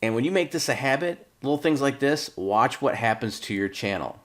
And when you make this a habit, little things like this, watch what happens to your channel.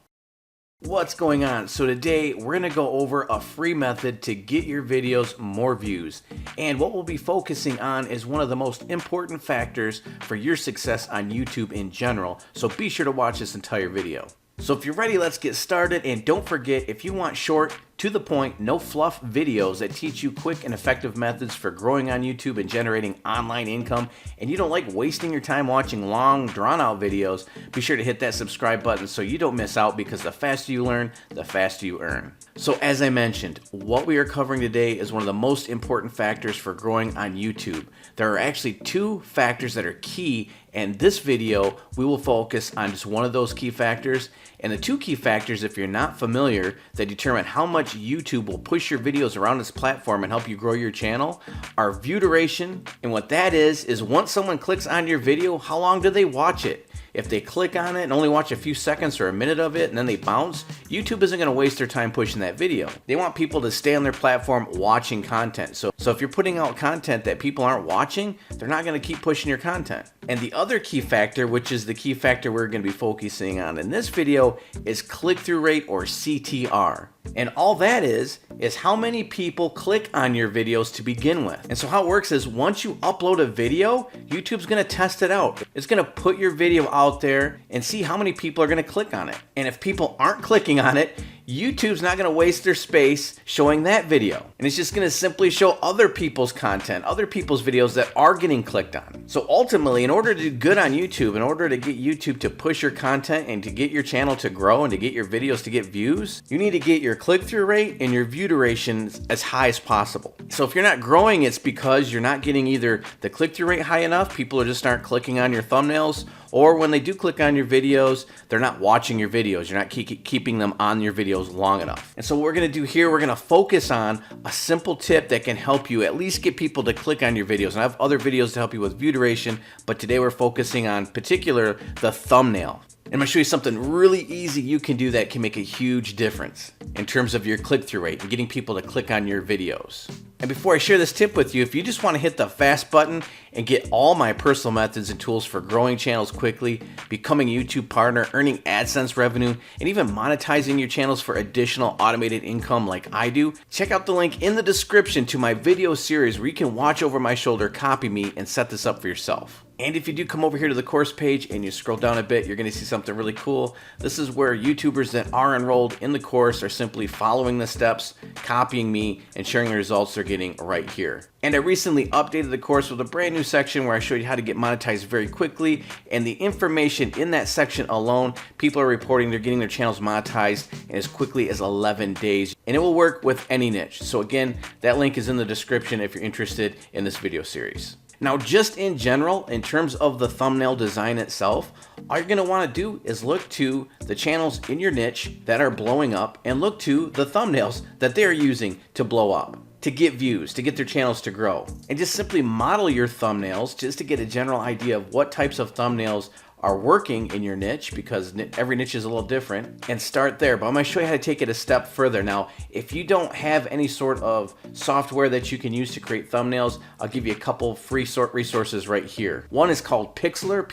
What's going on? So today we're going to go over a free method to get your videos more views. And what we'll be focusing on is one of the most important factors for your success on YouTube in general. So be sure to watch this entire video. So if you're ready, let's get started. And don't forget, if you want short, to the point, no fluff videos that teach you quick and effective methods for growing on YouTube and generating online income, and you don't like wasting your time watching long, drawn-out videos, be sure to hit that subscribe button so you don't miss out, because the faster you learn, the faster you earn. So as I mentioned, what we are covering today is one of the most important factors for growing on YouTube. There are actually two factors that are key, and this video we will focus on just one of those key factors. And the two key factors, if you're not familiar, that determine how much YouTube will push your videos around its platform and help you grow your channel are view duration. And what that is once someone clicks on your video, how long do they watch it? If they click on it and only watch a few seconds or a minute of it and then they bounce, YouTube isn't going to waste their time pushing that video. They want people to stay on their platform watching content. So if you're putting out content that people aren't watching, they're not going to keep pushing your content. And the other key factor, which is the key factor we're going to be focusing on in this video, is click-through rate, or CTR. And all that is how many people click on your videos to begin with. And so how it works is once you upload a video, YouTube's going to test it out. It's going to put your video out there and see how many people are going to click on it. And if people aren't clicking on it, YouTube's not going to waste their space showing that video. And it's just going to simply show other people's content, other people's videos that are getting clicked on. So ultimately, in order to do good on YouTube, in order to get YouTube to push your content and to get your channel to grow and to get your videos to get views, you need to get your click-through rate and your view duration as high as possible. So if you're not growing, it's because you're not getting either the click-through rate high enough, people just aren't clicking on your thumbnails, or when they do click on your videos, they're not watching your videos. You're not keeping them on your videos long enough. And so what we're going to do here, we're going to focus on a simple tip that can help you at least get people to click on your videos. And I have other videos to help you with view duration, but today we're focusing on particular the thumbnail. And I'm going to show you something really easy you can do that can make a huge difference in terms of your click-through rate and getting people to click on your videos. And before I share this tip with you, if you just want to hit the fast button and get all my personal methods and tools for growing channels quickly, becoming a YouTube partner, earning AdSense revenue, and even monetizing your channels for additional automated income like I do, check out the link in the description to my video series where you can watch over my shoulder, copy me, and set this up for yourself. And if you do come over here to the course page and you scroll down a bit, you're going to see something really cool. This is where YouTubers that are enrolled in the course are simply following the steps, copying me, and sharing the results they're getting right here. And I recently updated the course with a brand new section where I showed you how to get monetized very quickly. And the information in that section alone, people are reporting they're getting their channels monetized in as quickly as 11 days. And it will work with any niche. So again, that link is in the description if you're interested in this video series. Now, just in general, in terms of the thumbnail design itself, all you're going to want to do is look to the channels in your niche that are blowing up and look to the thumbnails that they're using to blow up, to get views, to get their channels to grow. And just simply model your thumbnails just to get a general idea of what types of thumbnails are working in your niche, because every niche is a little different, and start there. But I'm going to show you how to take it a step further. Now, if you don't have any sort of software that you can use to create thumbnails, I'll give you a couple free resources right here. One is called Pixlr,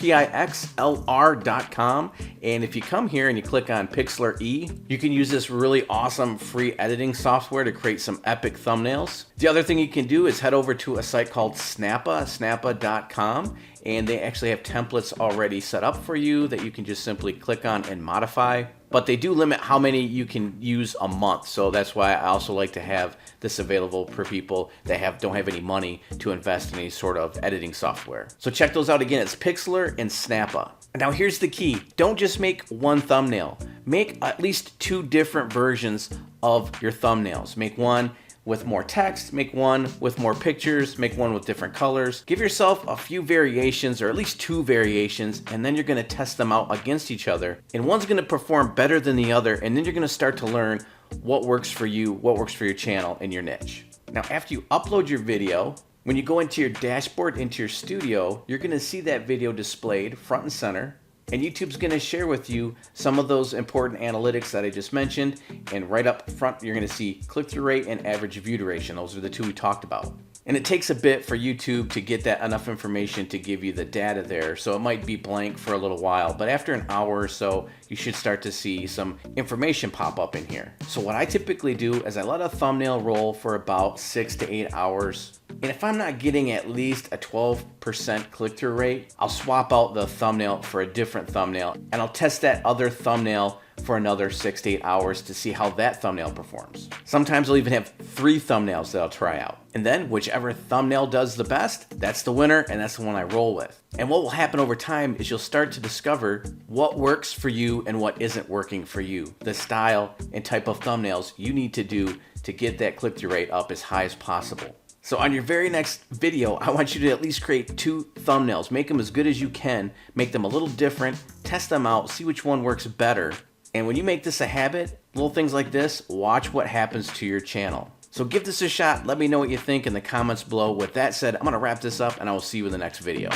Pixlr.com. And if you come here and you click on Pixlr E, you can use this really awesome free editing software to create some epic thumbnails. The other thing you can do is head over to a site called Snappa.com. And they actually have templates already set up for you that you can just simply click on and modify. But they do limit how many you can use a month. So that's why I also like to have this available for people that don't have any money to invest in any sort of editing software. So check those out again. It's Pixlr and Snappa. Now here's the key. Don't just make one thumbnail. Make at least two different versions of your thumbnails. Make one with more text, make one with more pictures, make one with different colors. Give yourself a few variations, or at least two variations, and then you're going to test them out against each other. And one's going to perform better than the other, and then you're going to start to learn what works for you, what works for your channel and your niche. Now, after you upload your video, when you go into your dashboard, into your studio, you're going to see that video displayed front and center. And YouTube's going to share with you some of those important analytics that I just mentioned. And right up front, you're going to see click-through rate and average view duration. Those are the two we talked about. And it takes a bit for YouTube to get that enough information to give you the data there, so it might be blank for a little while, but after an hour or so, you should start to see some information pop up in here. So what I typically do is I let a thumbnail roll for about 6 to 8 hours. And if I'm not getting at least a 12% click-through rate, I'll swap out the thumbnail for a different thumbnail, and I'll test that other thumbnail for another 6 to 8 hours to see how that thumbnail performs. Sometimes I'll even have 3 thumbnails that I'll try out. And then whichever thumbnail does the best, that's the winner, and that's the one I roll with. And what will happen over time is you'll start to discover what works for you and what isn't working for you. The style and type of thumbnails you need to do to get that click-through rate up as high as possible. So on your very next video, I want you to at least create 2 thumbnails. Make them as good as you can, make them a little different, test them out, see which one works better. And when you make this a habit, little things like this, watch what happens to your channel. So give this a shot. Let me know what you think in the comments below. With that said, I'm going to wrap this up and I will see you in the next video.